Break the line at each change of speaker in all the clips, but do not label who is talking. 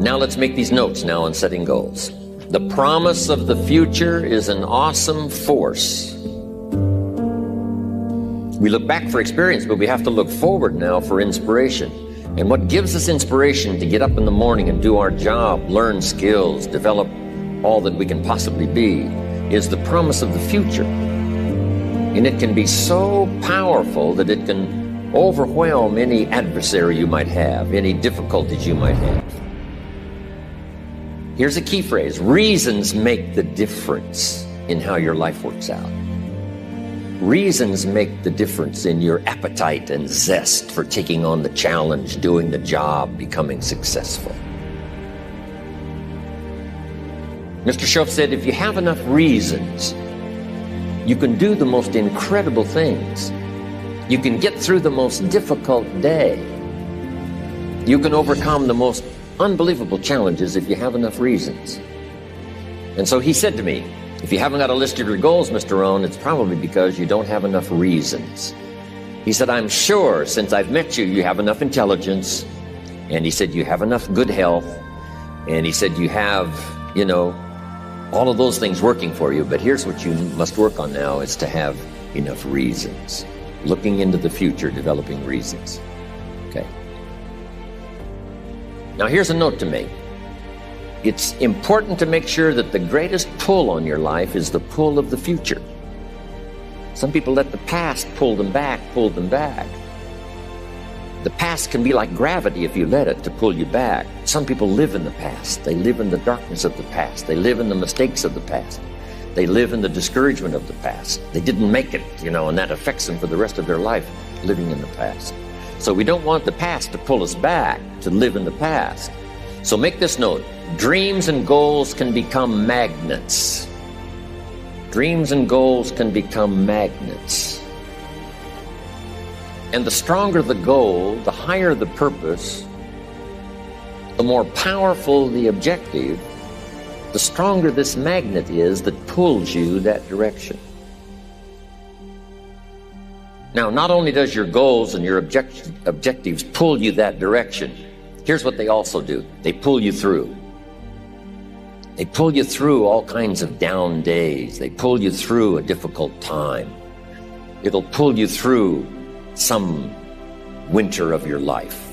But now let's make these notes now on setting goals. The promise of the future is an awesome force. We look back for experience, but we have to look forward now for inspiration. And what gives us inspiration to get up in the morning and do our job, learn skills, develop all that we can possibly be, is the promise of the future. And it can be so powerful that it can overwhelm any adversary you might have, any difficulties you might have. Here's a key phrase: reasons make the difference in how your life works out. Reasons make the difference in your appetite and zest for taking on the challenge, doing the job, becoming successful. Mr. Scha said, if you have enough reasons, you can do the most incredible things. You can get through the most difficult day. You can overcome the most unbelievable challenges if you have enough reasons. And so he said to me, if you haven't got a list of your goals, Mr. Rohn, it's probably because you don't have enough reasons. He said, I'm sure since I've met you, you have enough intelligence. And he said, you have enough good health. And he said, you have, all of those things working for you. But here's what you must work on now, is to have enough reasons. Looking into the future, developing reasons. Okay. Now here's a note to make. It's important to make sure that the greatest pull on your life is the pull of the future. Some people let the past pull them back. The past can be like gravity if you let it to pull you back. Some people live in the past. They live in the darkness of the past. They live in the mistakes of the past. They live in the discouragement of the past. They didn't make it, and that affects them for the rest of their life, living in the past. So we don't want the past to pull us back, to live in the past. So make this note: dreams and goals can become magnets. Dreams and goals can become magnets. And the stronger the goal, the higher the purpose, the more powerful the objective, the stronger this magnet is that pulls you that direction. Now, not only does your goals and your objectives pull you that direction, here's what they also do. They pull you through. They pull you through all kinds of down days. They pull you through a difficult time. It'll pull you through some winter of your life.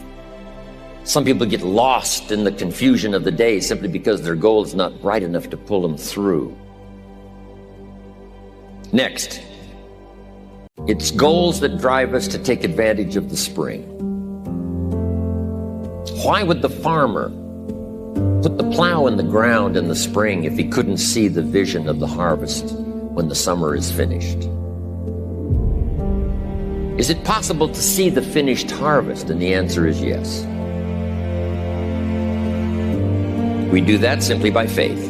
Some people get lost in the confusion of the day simply because their goal is not bright enough to pull them through. Next, it's goals that drive us to take advantage of the spring. Why would the farmer put the plow in the ground in the spring if he couldn't see the vision of the harvest when the summer is finished? Is it possible to see the finished harvest? And the answer is yes. We do that simply by faith.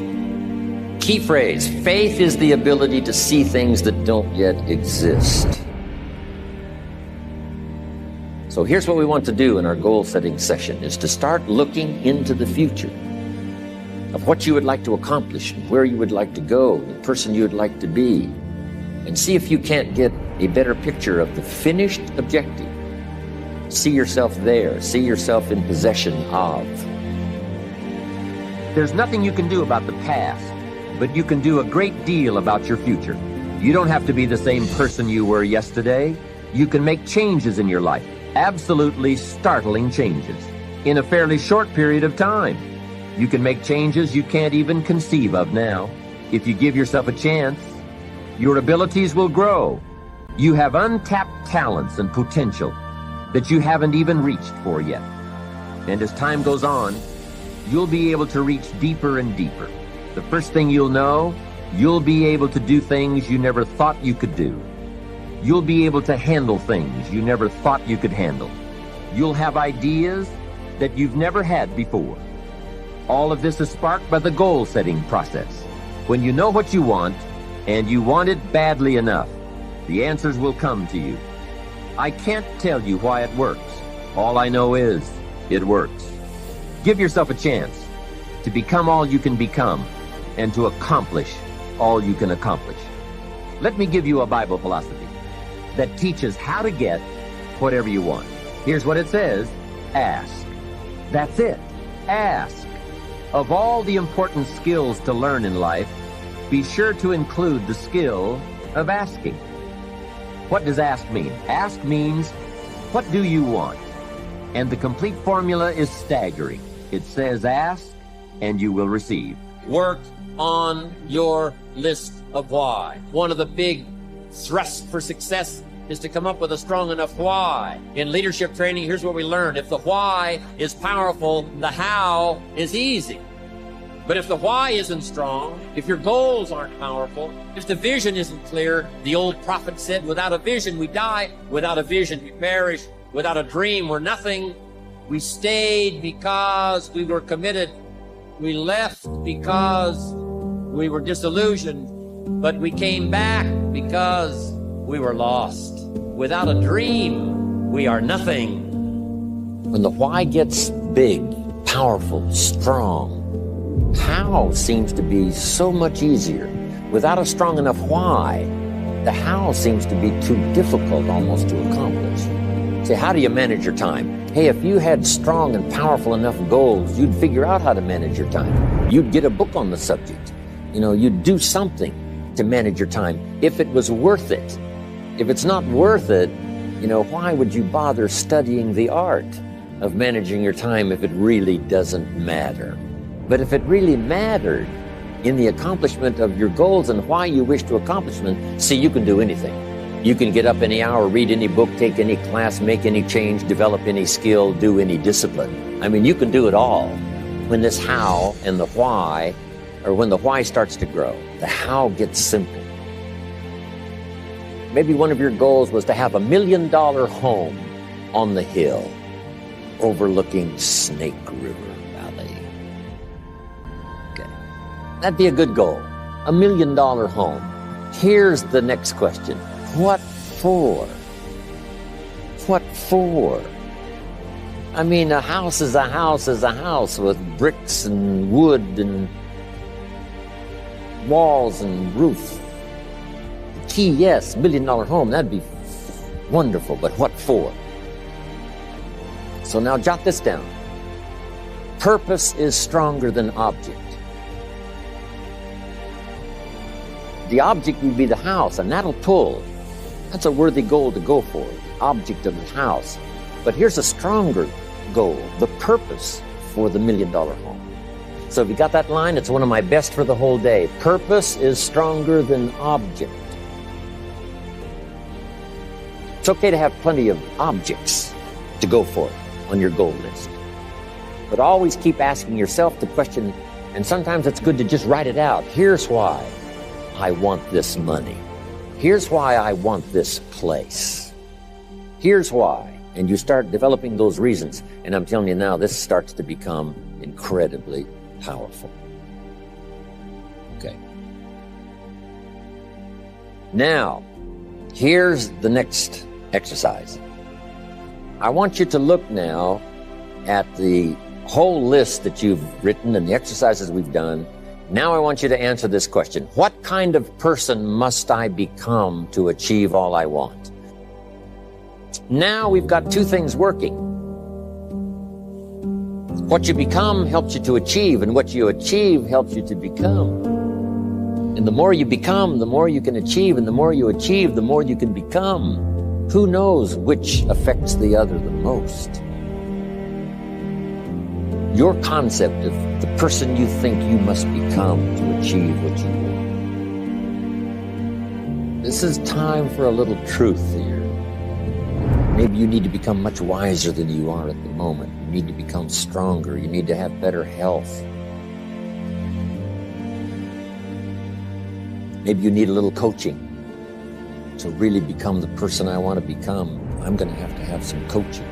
Key phrase: faith is the ability to see things that don't yet exist. So here's what we want to do in our goal-setting session, is to start looking into the future of what you would like to accomplish, and where you would like to go, the person you would like to be, and see if you can't get a better picture of the finished objective. See yourself there. See yourself in possession of. There's nothing you can do about the past, but you can do a great deal about your future. You don't have to be the same person you were yesterday. You can make changes in your life, absolutely startling changes, in a fairly short period of time. You can make changes you can't even conceive of now. If you give yourself a chance, your abilities will grow. You have untapped talents and potential that you haven't even reached for yet. And as time goes on, you'll be able to reach deeper and deeper. The first thing you'll know, you'll be able to do things you never thought you could do. You'll be able to handle things you never thought you could handle. You'll have ideas that you've never had before. All of this is sparked by the goal-setting process. When you know what you want, and you want it badly enough, the answers will come to you. I can't tell you why it works. All I know is, it works. Give yourself a chance to become all you can become, and to accomplish all you can accomplish. Let me give you a Bible philosophy that teaches how to get whatever you want. Here's what it says: ask. That's it. Ask. Of all the important skills to learn in life, be sure to include the skill of asking. What does ask mean? Ask means, what do you want? And the complete formula is staggering. It says ask and you will receive.
Work on your list of why. One of the big thrusts for success is to come up with a strong enough why. In leadership training, here's what we learn. If the why is powerful, the how is easy. But if the why isn't strong, if your goals aren't powerful, if the vision isn't clear, the old prophet said, without a vision we die, without a vision we perish, without a dream we're nothing. We stayed because we were committed. We left because we were disillusioned, but we came back because we were lost. Without a dream, we are nothing.
When the why gets big, powerful, strong, how seems to be so much easier. Without a strong enough why, the how seems to be too difficult almost to accomplish. Say, how do you manage your time? Hey, if you had strong and powerful enough goals, you'd figure out how to manage your time. You'd get a book on the subject. You'd do something to manage your time if it was worth it. If it's not worth it, why would you bother studying the art of managing your time if it really doesn't matter? But if it really mattered in the accomplishment of your goals and why you wish to accomplish them, see, you can do anything. You can get up any hour, read any book, take any class, make any change, develop any skill, do any discipline. You can do it all. When this how and the why, or when the why starts to grow, the how gets simple. Maybe one of your goals was to have $1 million home on the hill overlooking Snake River Valley. Okay, that'd be a good goal, $1 million home. Here's the next question. What for? What for? A house is a house is a house with bricks and wood and walls and roof. The key, yes, $1 million home, that'd be wonderful, but what for? So now jot this down. Purpose is stronger than object. The object would be the house, and that'll pull. That's a worthy goal to go for, the object of the house. But here's a stronger goal, the purpose for the $1 million home. So if you got that line, it's one of my best for the whole day. Purpose is stronger than object. It's okay to have plenty of objects to go for on your goal list. But always keep asking yourself the question, and sometimes it's good to just write it out. Here's why I want this money. Here's why I want this place. Here's why. And you start developing those reasons. And I'm telling you now, this starts to become incredibly powerful. Okay. Now, here's the next exercise. I want you to look now at the whole list that you've written and the exercises we've done. Now I want you to answer this question. What kind of person must I become to achieve all I want? Now we've got two things working. What you become helps you to achieve, and what you achieve helps you to become. And the more you become, the more you can achieve, and the more you achieve, the more you can become. Who knows which affects the other the most? Your concept of the person you think you must become to achieve what you want. This is time for a little truth here. Maybe you need to become much wiser than you are at the moment. You need to become stronger. You need to have better health. Maybe you need a little coaching to really become the person I want to become. I'm going to have some coaching.